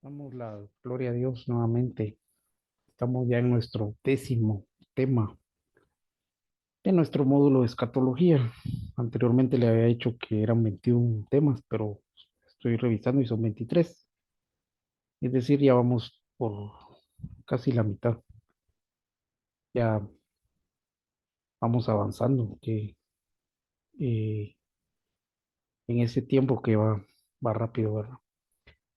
Damos la gloria a Dios nuevamente. Estamos ya en nuestro 10º tema de nuestro módulo de escatología. Anteriormente le había dicho que eran 21 temas, pero estoy revisando y son 23. Es decir, ya vamos por casi la mitad. Ya vamos avanzando, que eh, en ese tiempo que va rápido, ¿verdad?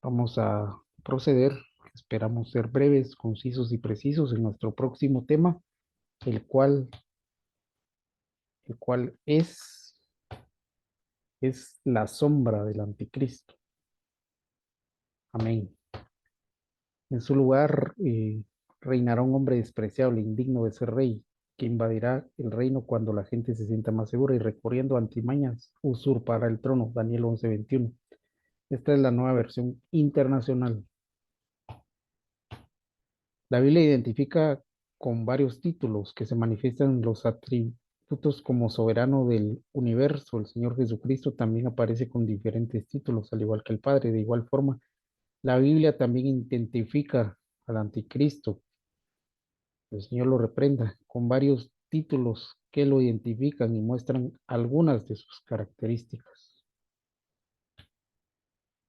Vamos a proceder. Esperamos ser breves, concisos y precisos en nuestro próximo tema, el cual, el cual es la sombra del anticristo. Amén. En su lugar reinará un hombre despreciable, indigno de ser rey, que invadirá el reino cuando la gente se sienta más segura y recurriendo a antimañas usurpará el trono. Daniel 11:21. Esta es la nueva versión internacional. La Biblia identifica con varios títulos que se manifiestan los atributos como soberano del universo. El Señor Jesucristo también aparece con diferentes títulos, al igual que el Padre. De igual forma, la Biblia también identifica al anticristo, el Señor lo reprenda, con varios títulos que lo identifican y muestran algunas de sus características.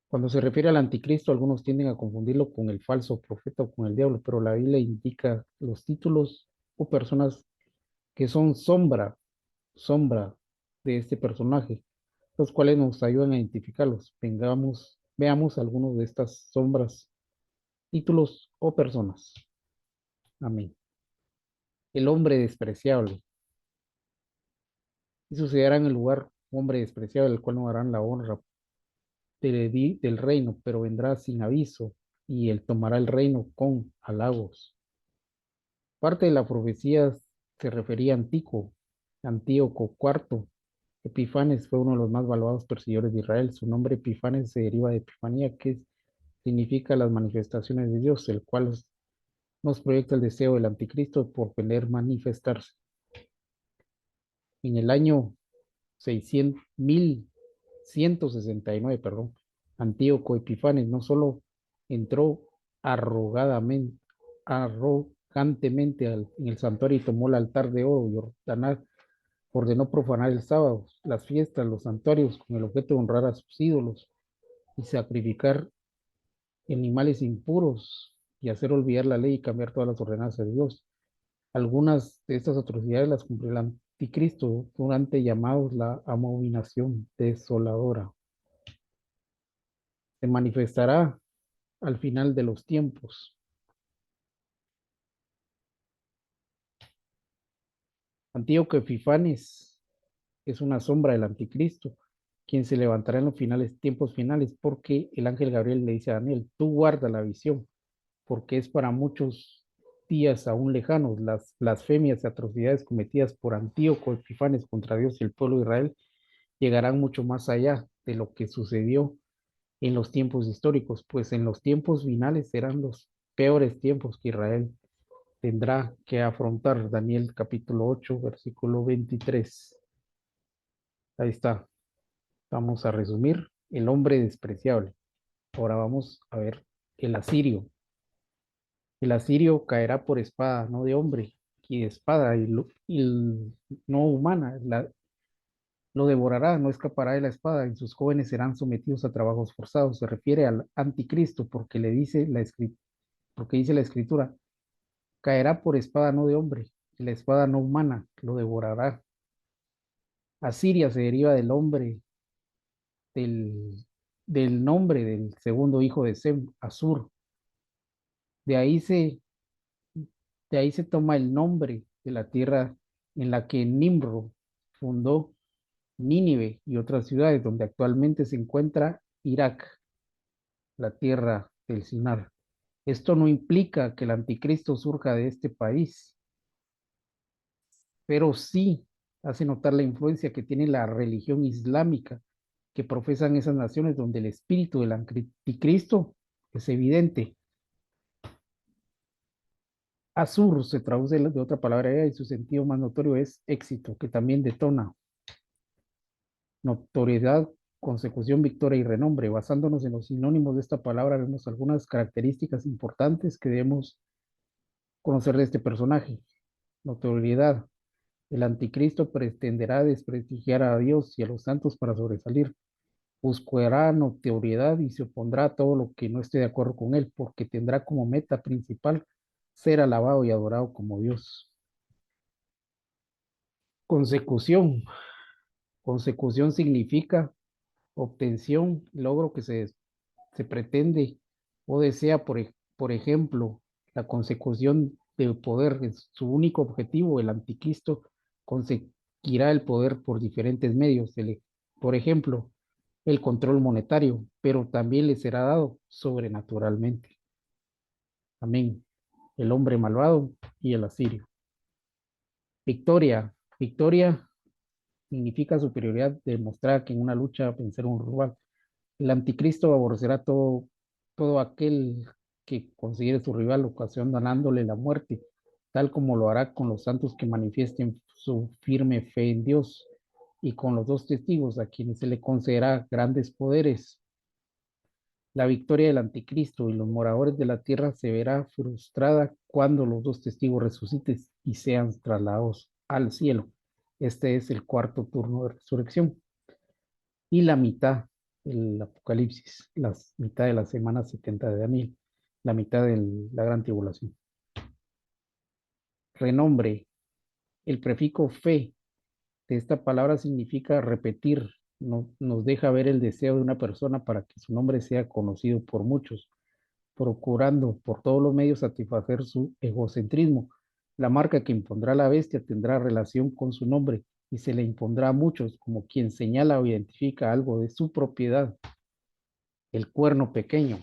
Cuando se refiere al anticristo, algunos tienden a confundirlo con el falso profeta o con el diablo, pero la Biblia indica los títulos o personas que son sombra de este personaje, los cuales nos ayudan a identificarlos. Veamos algunos de estas sombras, títulos o personas. Amén. El hombre despreciable. Y sucederá en el lugar un hombre despreciable, el cual no darán la honra del reino, pero vendrá sin aviso, y él tomará el reino con halagos. Parte de la profecía se refería a Antíoco IV. Epifanes fue uno de los más valuados perseguidores de Israel. Su nombre Epifanes se deriva de Epifanía, que significa las manifestaciones de Dios, el cual nos proyecta el deseo del anticristo por poder manifestarse. En el año 1169, perdón, Antíoco Epifanes no solo entró arrogadamente, arrogantemente en el santuario y tomó el altar de oro y ordenó profanar el sábado, las fiestas, los santuarios, con el objeto de honrar a sus ídolos y sacrificar animales impuros y hacer olvidar la ley y cambiar todas las ordenanzas de Dios. Algunas de estas atrocidades las cumplió el anticristo durante llamados la abominación desoladora. Se manifestará al final de los tiempos. Antíoco Epifanes es una sombra del anticristo, quien se levantará en los tiempos finales, porque el ángel Gabriel le dice a Daniel, tú guarda la visión, porque es para muchos días aún lejanos las blasfemias y atrocidades cometidas por Antíoco Epifanes contra Dios y el pueblo de Israel llegarán mucho más allá de lo que sucedió en los tiempos históricos, pues en los tiempos finales serán los peores tiempos que Israel tendrá que afrontar. Daniel capítulo 8 versículo 23. Ahí está. Vamos a resumir. El hombre despreciable. Ahora vamos a ver el asirio. El asirio caerá por espada, no de hombre, y de espada, no humana. Lo devorará, no escapará de la espada, y sus jóvenes serán sometidos a trabajos forzados. Se refiere al anticristo porque porque dice la escritura, caerá por espada no de hombre, y la espada no humana lo devorará. Asiria se deriva del hombre, del, del nombre del segundo hijo de Sem, Asur. De ahí se, de ahí se toma el nombre de la tierra en la que Nimrod fundó Nínive y otras ciudades donde actualmente se encuentra Irak, la tierra del Sinar. Esto no implica que el anticristo surja de este país, pero sí hace notar la influencia que tiene la religión islámica que profesan esas naciones donde el espíritu del anticristo es evidente. Azur se traduce de otra palabra y su sentido más notorio es éxito, que también detona notoriedad Consecución, victoria y renombre. Basándonos en los sinónimos de esta palabra, vemos algunas características importantes que debemos conocer de este personaje. Notoriedad. El anticristo pretenderá desprestigiar a Dios y a los santos para sobresalir. Buscará notoriedad y se opondrá a todo lo que no esté de acuerdo con él, porque tendrá como meta principal ser alabado y adorado como Dios. Consecución. Consecución significa obtención, logro que se pretende o desea, por ejemplo, la consecución del poder es su único objetivo. El anticristo conseguirá el poder por diferentes medios, por ejemplo, el control monetario, pero también le será dado sobrenaturalmente. Amén. El hombre malvado y el asirio. Victoria. Victoria significa superioridad, demostrar que en una lucha vencer a un rival. El anticristo aborrecerá todo aquel que considere su rival, ocasionándole la muerte, tal como lo hará con los santos que manifiesten su firme fe en Dios y con los dos testigos a quienes se le concederá grandes poderes. La victoria del anticristo y los moradores de la tierra se verá frustrada cuando los dos testigos resuciten y sean trasladados al cielo. Este es el cuarto turno de resurrección. Y la mitad, el Apocalipsis, la mitad de la semana 70 de Daniel, la mitad de la gran tribulación. Renombre, el prefijo fe de esta palabra significa repetir, nos deja ver el deseo de una persona para que su nombre sea conocido por muchos, procurando por todos los medios satisfacer su egocentrismo. La marca que impondrá la bestia tendrá relación con su nombre y se le impondrá a muchos como quien señala o identifica algo de su propiedad. El cuerno pequeño,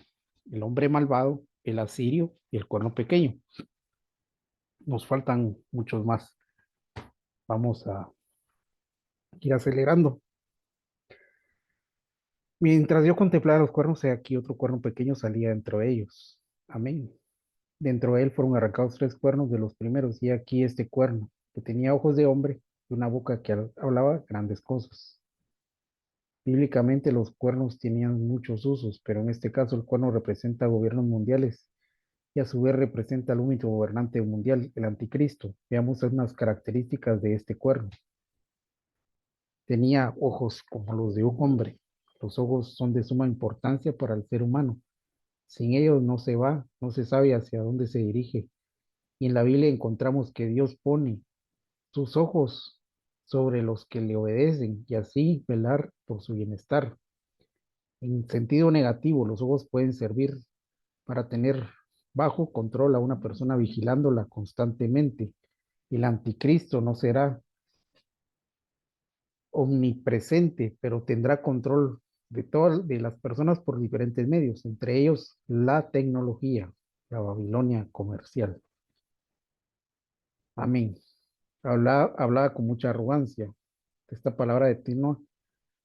el hombre malvado, el asirio y el cuerno pequeño. Nos faltan muchos más. Vamos a ir acelerando. Mientras yo contemplaba los cuernos, aquí otro cuerno pequeño salía dentro de ellos. Amén. Dentro de él fueron arrancados tres cuernos de los primeros, y aquí este cuerno, que tenía ojos de hombre y una boca que hablaba grandes cosas. Bíblicamente los cuernos tenían muchos usos, pero en este caso el cuerno representa gobiernos mundiales y a su vez representa al único gobernante mundial, el anticristo. Veamos unas características de este cuerno. Tenía ojos como los de un hombre. Los ojos son de suma importancia para el ser humano. Sin ellos no se va, no se sabe hacia dónde se dirige. Y en la Biblia encontramos que Dios pone sus ojos sobre los que le obedecen y así velar por su bienestar. En sentido negativo, los ojos pueden servir para tener bajo control a una persona vigilándola constantemente. El anticristo no será omnipresente, pero tendrá control de todas de las personas por diferentes medios, entre ellos la tecnología, la Babilonia comercial. Amén. Hablaba con mucha arrogancia. Esta palabra detenua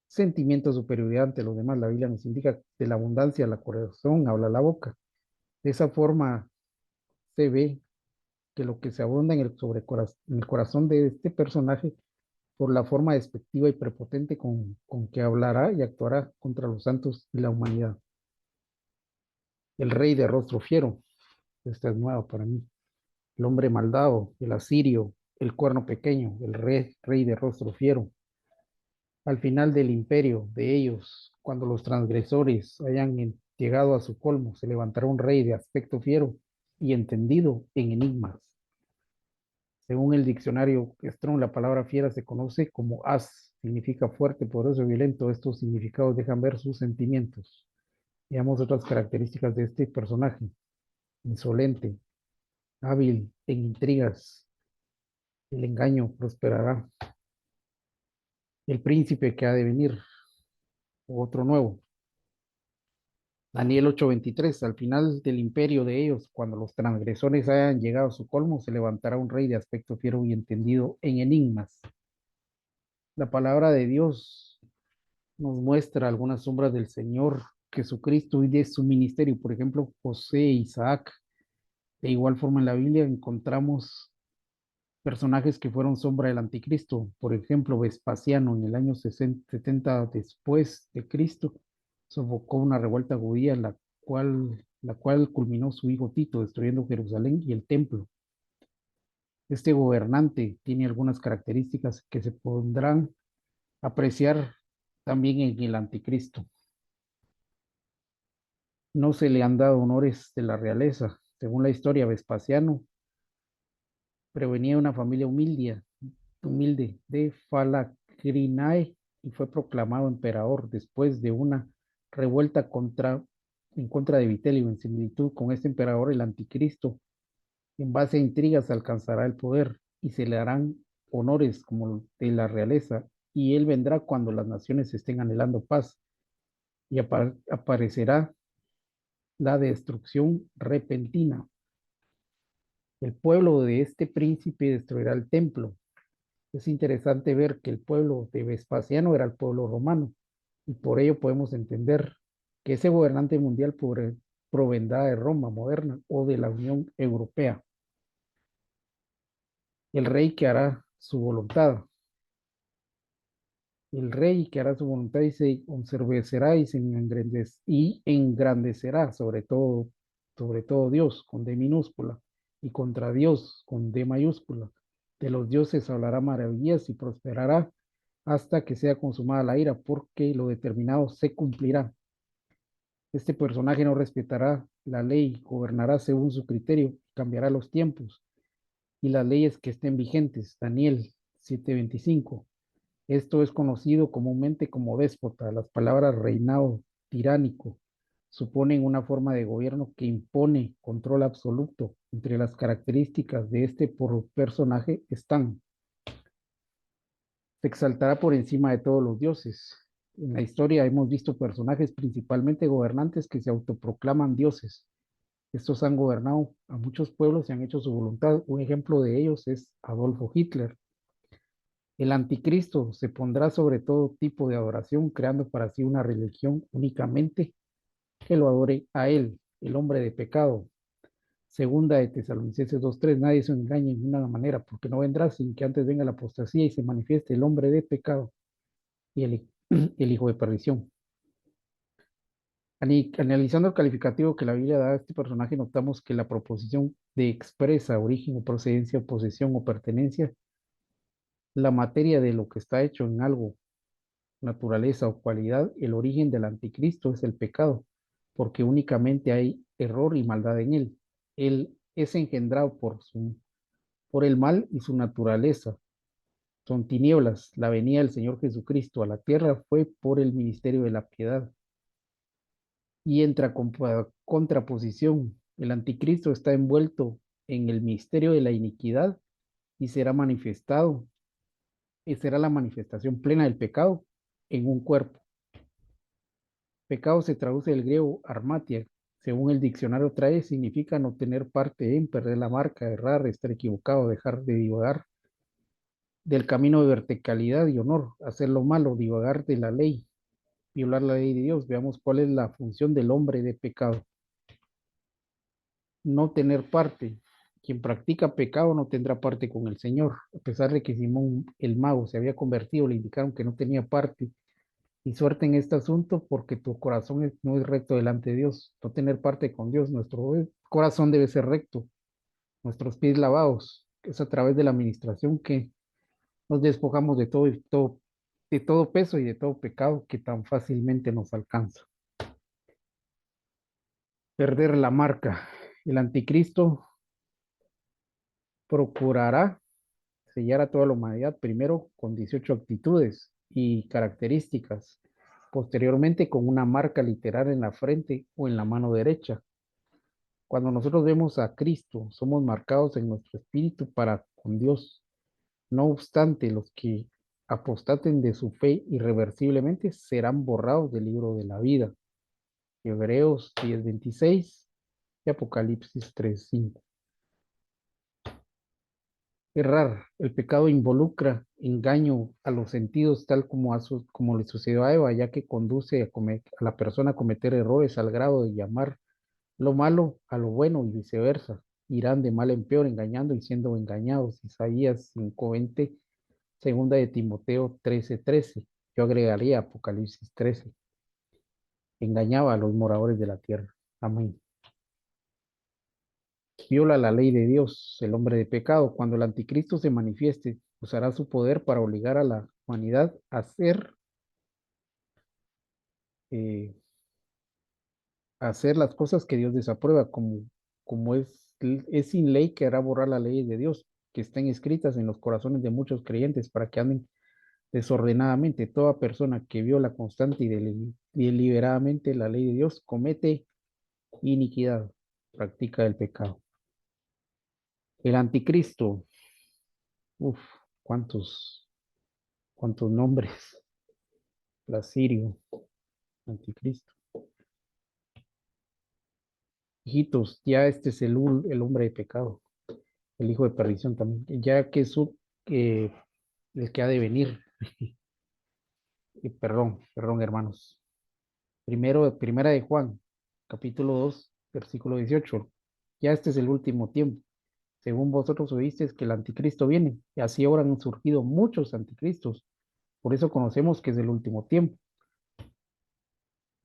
sentimiento de superioridad ante los demás. La Biblia nos indica de la abundancia la corazón habla la boca. De esa forma se ve que lo que se abunda en el corazón de este personaje por la forma despectiva y prepotente con que hablará y actuará contra los santos y la humanidad. El rey de rostro fiero, esta es nueva para mí. El hombre maldado, el asirio, el cuerno pequeño, el rey de rostro fiero. Al final del imperio de ellos, cuando los transgresores hayan llegado a su colmo, se levantará un rey de aspecto fiero y entendido en enigmas. Según el diccionario Strong, la palabra fiera se conoce como as, significa fuerte, poderoso, violento. Estos significados dejan ver sus sentimientos. Veamos otras características de este personaje. Insolente, hábil en intrigas, el engaño prosperará. El príncipe que ha de venir, otro nuevo. Daniel 8:23, al final del imperio de ellos, cuando los transgresores hayan llegado a su colmo, se levantará un rey de aspecto fiero y entendido en enigmas. La palabra de Dios nos muestra algunas sombras del Señor Jesucristo y de su ministerio. Por ejemplo, José e Isaac. De igual forma en la Biblia encontramos Personajes que fueron sombra del anticristo, por ejemplo, Vespasiano en el año 70 después de Cristo, sofocó una revuelta judía, la cual culminó su hijo Tito, destruyendo Jerusalén y el templo. Este gobernante tiene algunas características que se podrán apreciar también en el anticristo. No se le han dado honores de la realeza. Según la historia, Vespasiano provenía de una familia humilde de Falacrinae y fue proclamado emperador después de una revuelta en contra de Vitelio. En similitud con este emperador, el anticristo, en base a intrigas, alcanzará el poder y se le harán honores como de la realeza, y él vendrá cuando las naciones estén anhelando paz y aparecerá la destrucción repentina. El pueblo de este príncipe destruirá el templo. Es interesante ver que el pueblo de Vespasiano era el pueblo romano, y por ello podemos entender que ese gobernante mundial provendrá de Roma moderna o de la Unión Europea. El rey que hará su voluntad. El rey que hará su voluntad y se encervecerá y engrandecerá sobre todo Dios con D minúscula y contra Dios con D mayúscula. De los dioses hablará maravillas y prosperará hasta que sea consumada la ira, porque lo determinado se cumplirá. Este personaje no respetará la ley, gobernará según su criterio, cambiará los tiempos y las leyes que estén vigentes. Daniel 7:25. Esto es conocido comúnmente como déspota. Las palabras reinado, tiránico, suponen una forma de gobierno que impone control absoluto. Entre las características de este personaje están: se exaltará por encima de todos los dioses. En la historia hemos visto personajes, principalmente gobernantes, que se autoproclaman dioses. Estos han gobernado a muchos pueblos y han hecho su voluntad. Un ejemplo de ellos es Adolfo Hitler. El anticristo se pondrá sobre todo tipo de adoración, creando para sí una religión únicamente que lo adore a él, el hombre de pecado. Segunda de Tesalonicenses 2:3, nadie se engañe en ninguna manera, porque no vendrá sin que antes venga la apostasía y se manifieste el hombre de pecado y el hijo de perdición. Analizando el calificativo que la Biblia da a este personaje, notamos que la proposición de expresa origen o procedencia o posesión o pertenencia, la materia de lo que está hecho en algo, naturaleza o cualidad, el origen del anticristo es el pecado, porque únicamente hay error y maldad en él. Él es engendrado por el mal y su naturaleza. Son tinieblas. La venida del Señor Jesucristo a la tierra fue por el ministerio de la piedad. Y entra con contraposición. El anticristo está envuelto en el misterio de la iniquidad y será manifestado, y será la manifestación plena del pecado en un cuerpo. Pecado se traduce del griego armatia. Según el diccionario trae, significa no tener parte en, perder la marca, errar, estar equivocado, dejar de divagar del camino de verticalidad y honor, hacer lo malo, divagar de la ley, violar la ley de Dios. Veamos cuál es la función del hombre de pecado. No tener parte. Quien practica pecado no tendrá parte con el Señor. A pesar de que Simón el mago se había convertido, le indicaron que no tenía parte y suerte en este asunto, porque tu corazón no es recto delante de Dios. No tener parte con Dios. Nuestro corazón debe ser recto, nuestros pies lavados. Es a través de la administración que nos despojamos de todo peso y de todo pecado que tan fácilmente nos alcanza. Perder la marca. El anticristo procurará sellar a toda la humanidad, primero con 18 actitudes y características, posteriormente con una marca literal en la frente o en la mano derecha. Cuando nosotros vemos a Cristo, somos marcados en nuestro espíritu para con Dios. No obstante, los que apostaten de su fe irreversiblemente serán borrados del libro de la vida. Hebreos 10:26 y Apocalipsis 3:5. Errar. El pecado involucra engaño a los sentidos, tal como le sucedió a Eva, ya que conduce a la persona a cometer errores al grado de llamar lo malo a lo bueno y viceversa. irán de mal en peor, engañando y siendo engañados. Isaías 5:20, segunda de Timoteo 13:13. Yo agregaría Apocalipsis 13. Engañaba a los moradores de la tierra. Amén. Viola la ley de Dios, el hombre de pecado. Cuando el anticristo se manifieste, usará su poder para obligar a la humanidad a hacer las cosas que Dios desaprueba, como es sin ley que hará borrar la ley de Dios, que estén escritas en los corazones de muchos creyentes para que anden desordenadamente. Toda persona que viola constante y deliberadamente la ley de Dios comete iniquidad, practica el pecado. El anticristo, uff, cuántos nombres. Sirio, anticristo. Hijitos, ya este es el hombre de pecado, el hijo de perdición también, ya que es eh, el que ha de venir. Y perdón, hermanos. Primera de Juan, capítulo 2 versículo 18. Ya este es el último tiempo. Según vosotros oísteis que el anticristo viene, y así ahora han surgido muchos anticristos. Por eso conocemos que es el último tiempo.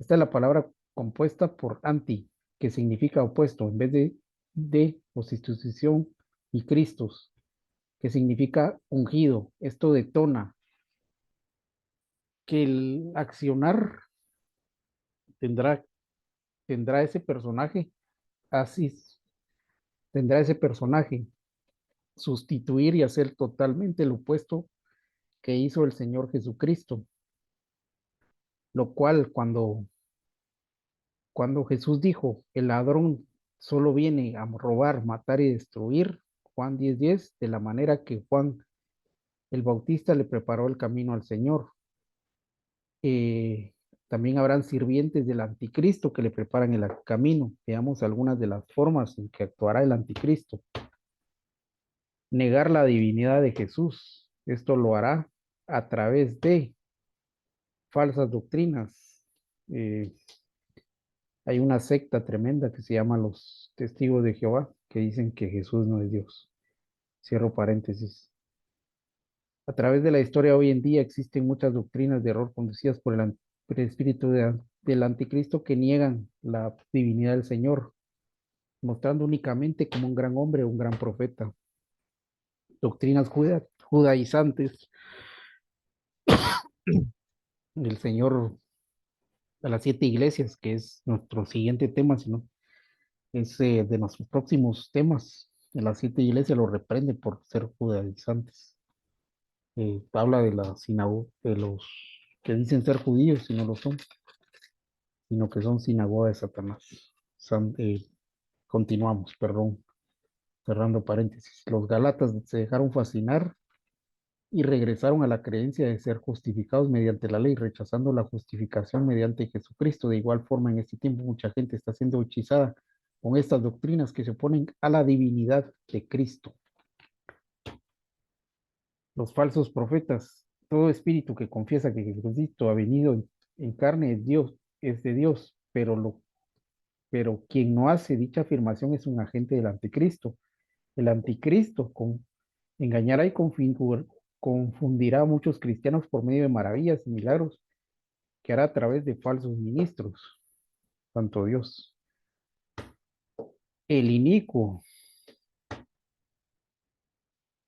Esta es la palabra compuesta por anti, que significa opuesto, en vez de sustitución, y Cristos, que significa ungido. Esto detona que el accionar tendrá, tendrá ese personaje, así tendrá ese personaje, sustituir y hacer totalmente lo opuesto que hizo el Señor Jesucristo, lo cual cuando Jesús dijo, el ladrón solo viene a robar, matar y destruir, Juan 10:10, de la manera que Juan el Bautista le preparó el camino al Señor. También habrán sirvientes del anticristo que le preparan el camino. Veamos algunas de las formas en que actuará el anticristo. Negar la divinidad de Jesús. Esto lo hará a través de falsas doctrinas. Eh, Hay una secta tremenda que se llama los Testigos de Jehová, que dicen que Jesús no es Dios. Cierro paréntesis. A través de la historia hoy en día existen muchas doctrinas de error conducidas por el espíritu del anticristo que niegan la divinidad del Señor, mostrando únicamente como un gran hombre o un gran profeta. Doctrinas judaizantes del Señor de las 7 iglesias, que es nuestro siguiente tema, sino es de nuestros próximos temas. De las 7 iglesias lo reprende por ser judaizantes. Habla de la sinagoga, de los que dicen ser judíos y no lo son, sino que son sinagoga de Satanás. Continuamos, perdón, cerrando paréntesis. Los Gálatas se dejaron fascinar y regresaron a la creencia de ser justificados mediante la ley, rechazando la justificación mediante Jesucristo. De igual forma, en este tiempo mucha gente está siendo hechizada con estas doctrinas que se oponen a la divinidad de Cristo. Los falsos profetas, todo espíritu que confiesa que Jesucristo ha venido en carne es Dios, es de Dios, pero quien no hace dicha afirmación es un agente del anticristo. El anticristo engañará y confundirá a muchos cristianos por medio de maravillas y milagros que hará a través de falsos ministros. Santo Dios. El inicuo,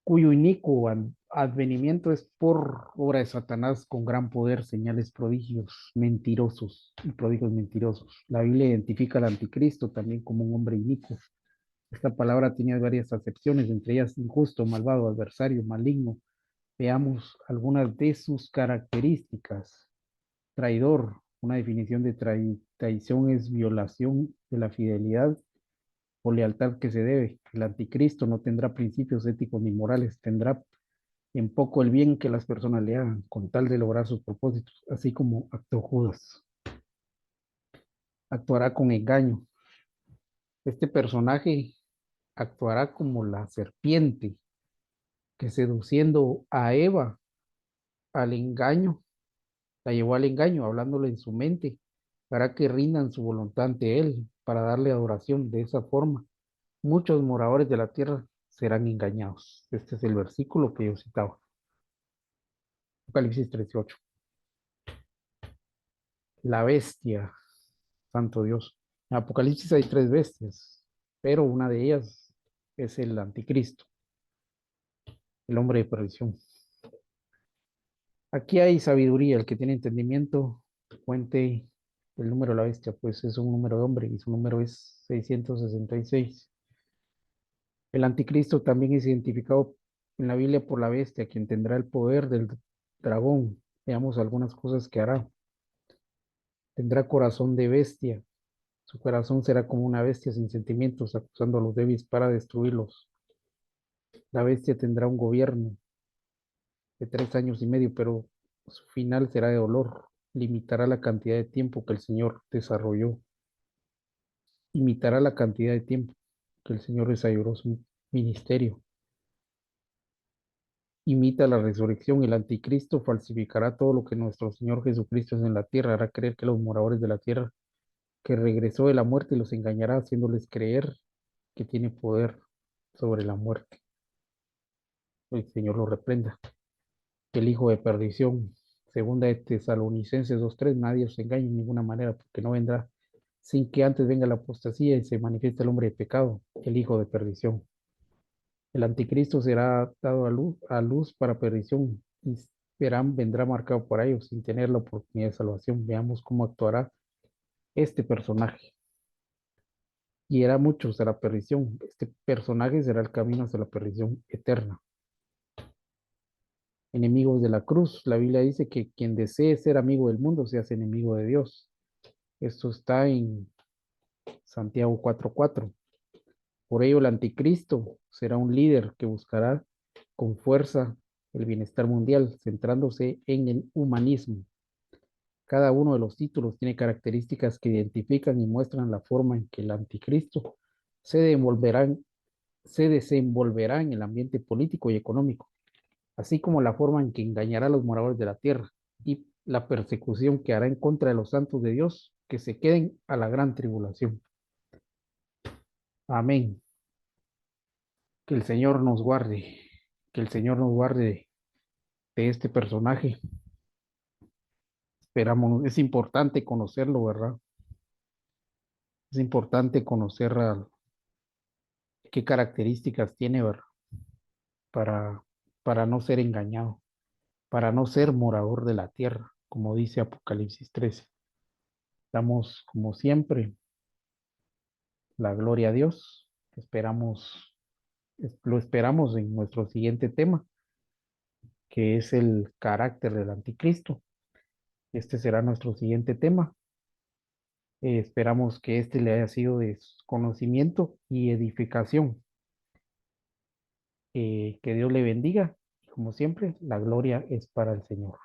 cuyo inicuo advenimiento es por obra de Satanás con gran poder, señales, prodigios mentirosos y prodigios mentirosos. La Biblia identifica al anticristo también como un hombre inicuo. Esta palabra tiene varias acepciones, entre ellas injusto, malvado, adversario, maligno. Veamos algunas de sus características. Traidor, una definición de traición es violación de la fidelidad o lealtad que se debe. El anticristo no tendrá principios éticos ni morales, tendrá en poco el bien que las personas le hagan con tal de lograr sus propósitos, así como actuó Judas. Actuará con engaño. Este personaje actuará como la serpiente que seduciendo a Eva al engaño, la llevó al engaño, hablándole en su mente, hará que rindan su voluntad ante él para darle adoración de esa forma. Muchos moradores de la tierra serán engañados. Este es el versículo que yo citaba. Apocalipsis 18. La bestia, santo Dios. En Apocalipsis hay tres bestias, pero una de ellas es el anticristo, el hombre de perdición. Aquí hay sabiduría, el que tiene entendimiento, cuente el número de la bestia, pues es un número de hombre y su número es 666. El anticristo también es identificado en la Biblia por la bestia, quien tendrá el poder del dragón. Veamos algunas cosas que hará. Tendrá corazón de bestia. Su corazón será como una bestia sin sentimientos, acusando a los débiles para destruirlos. La bestia tendrá un gobierno de 3 años y medio, pero su final será de dolor. Limitará la cantidad de tiempo que el Señor desarrolló. Imitará la cantidad de tiempo que el Señor desarrolló su ministerio. Imita la resurrección. El anticristo falsificará todo lo que nuestro Señor Jesucristo es en la tierra. Hará creer que los moradores de la tierra, que regresó de la muerte, los engañará, haciéndoles creer que tiene poder sobre la muerte. El Señor lo reprenda. El hijo de perdición. Segunda de Tesalonicenses 2:3. Nadie os engañe en ninguna manera, porque no vendrá sin que antes venga la apostasía y se manifieste el hombre de pecado, el hijo de perdición. El anticristo será dado a luz para perdición y vendrá marcado por ellos sin tener la oportunidad de salvación. Veamos cómo actuará este personaje. Y era muchos a la perdición. Este personaje será el camino hacia la perdición eterna. Enemigos de la cruz. La Biblia dice que quien desee ser amigo del mundo se hace enemigo de Dios. Esto está en Santiago 4:4. Por ello, el anticristo será un líder que buscará con fuerza el bienestar mundial, centrándose en el humanismo. Cada uno de los títulos tiene características que identifican y muestran la forma en que el anticristo se desenvolverá en el ambiente político y económico, así como la forma en que engañará a los moradores de la tierra y la persecución que hará en contra de los santos de Dios que se queden a la gran tribulación. Amén. Que el Señor nos guarde, que el Señor nos guarde de este personaje. Esperamos, es importante conocerlo, ¿verdad? Es importante conocer qué características tiene, ¿verdad? Para, para no ser engañado, para no ser morador de la tierra, como dice Apocalipsis 13. Damos, como siempre, la gloria a Dios. Lo esperamos en nuestro siguiente tema, que es el carácter del anticristo. Este será nuestro siguiente tema. Esperamos que este le haya sido de conocimiento y edificación. Que Dios le bendiga. Como siempre, la gloria es para el Señor.